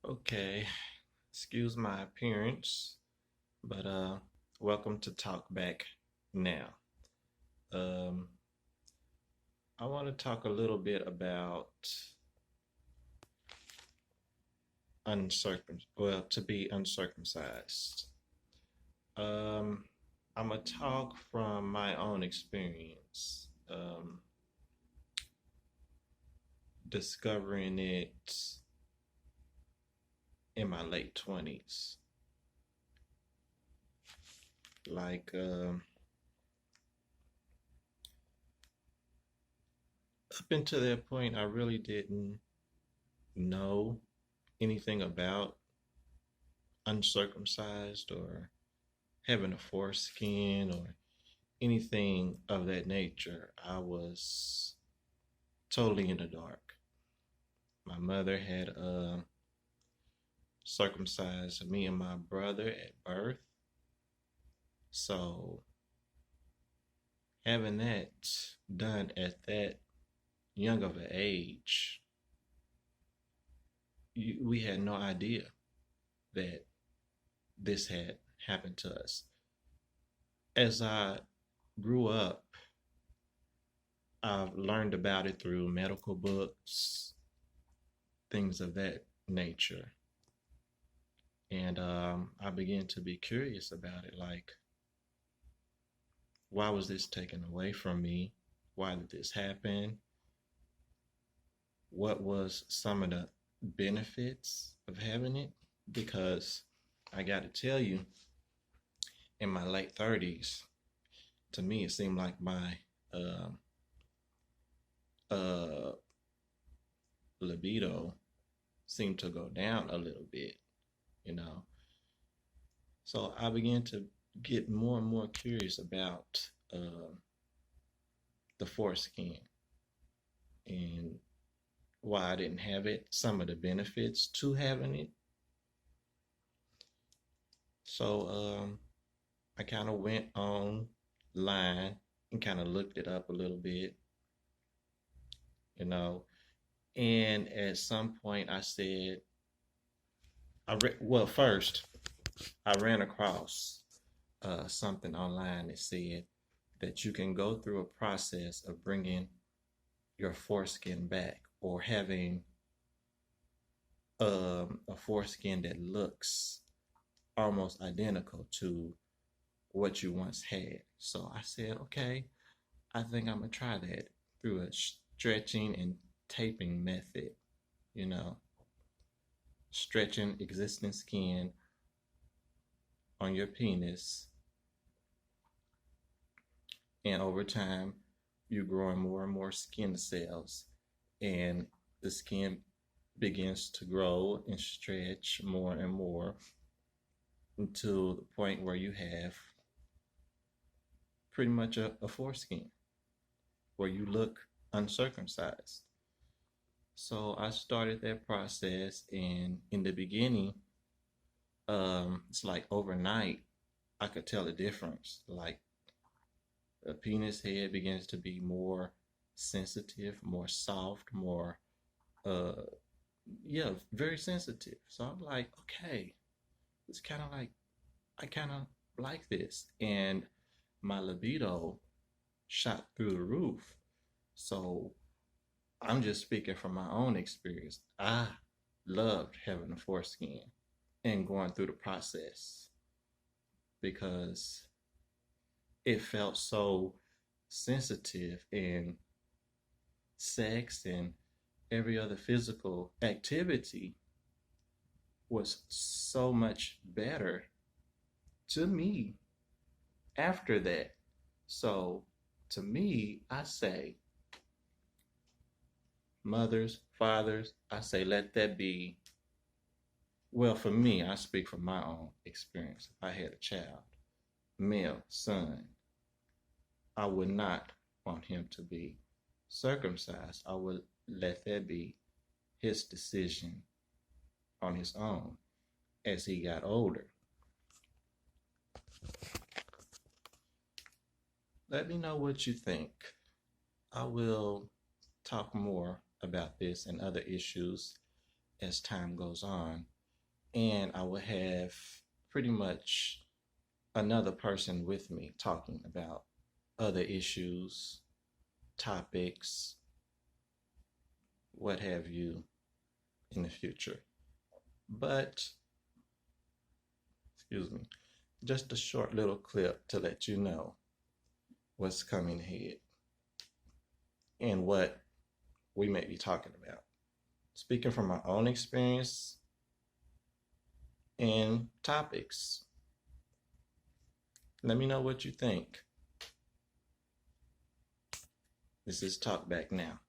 Okay, excuse my appearance, but welcome to Talk Back Now. Um, I want to talk a little bit about to be uncircumcised. Um, I'm gonna talk from my own experience, discovering it in my late 20s. Like, up until that point, I really didn't know anything about uncircumcised or having a foreskin or anything of that nature. I was totally in the dark. My mother had circumcised me and my brother at birth. So having that done at that young of an age, we had no idea that this had happened to us. As I grew up, I've learned about it through medical books, things of that nature. And I began to be curious about it. Like, why was this taken away from me? Why did this happen? What was some of the benefits of having it? Because I got to tell you, in my late 30s, to me, it seemed like my uh, uh, libido seemed to go down a little bit, you know. So I began to get more and more curious about the foreskin and why I didn't have it, some of the benefits to having it. So I kind of went online and kind of looked it up a little bit, you know. And at some point, I said, well, first, I ran across something online that said that you can go through a process of bringing your foreskin back or having a foreskin that looks almost identical to what you once had. So I said, okay, I think I'm gonna try that through a stretching and taping method, you know, stretching existing skin on your penis, and over time, you're growing more and more skin cells, and the skin begins to grow and stretch more and more until the point where you have pretty much a foreskin where you look uncircumcised. So I started that process, and in the beginning, it's like overnight, I could tell the difference. Like the penis head begins to be more sensitive, more soft, more, uh, yeah, very sensitive. So I'm like, okay, it's kind of like, I kind of like this. And my libido shot through the roof. So I'm just speaking from my own experience. I loved having a foreskin and going through the process because it felt so sensitive, and sex and every other physical activity was so much better to me after that. So to me, I say, mothers, fathers, I say, let that be. Well, for me, I speak from my own experience. If I had a child, male, son, I would not want him to be circumcised. I would let that be his decision on his own as he got older. Let me know what you think. I will talk more about this and other issues as time goes on. and I will have pretty much another person with me talking about other issues, topics, what have you in the future. But, excuse me, just a short little clip to let you know what's coming ahead and what we may be talking about. Speaking from my own experience and topics. Let me know what you think. This is Talk Back Now.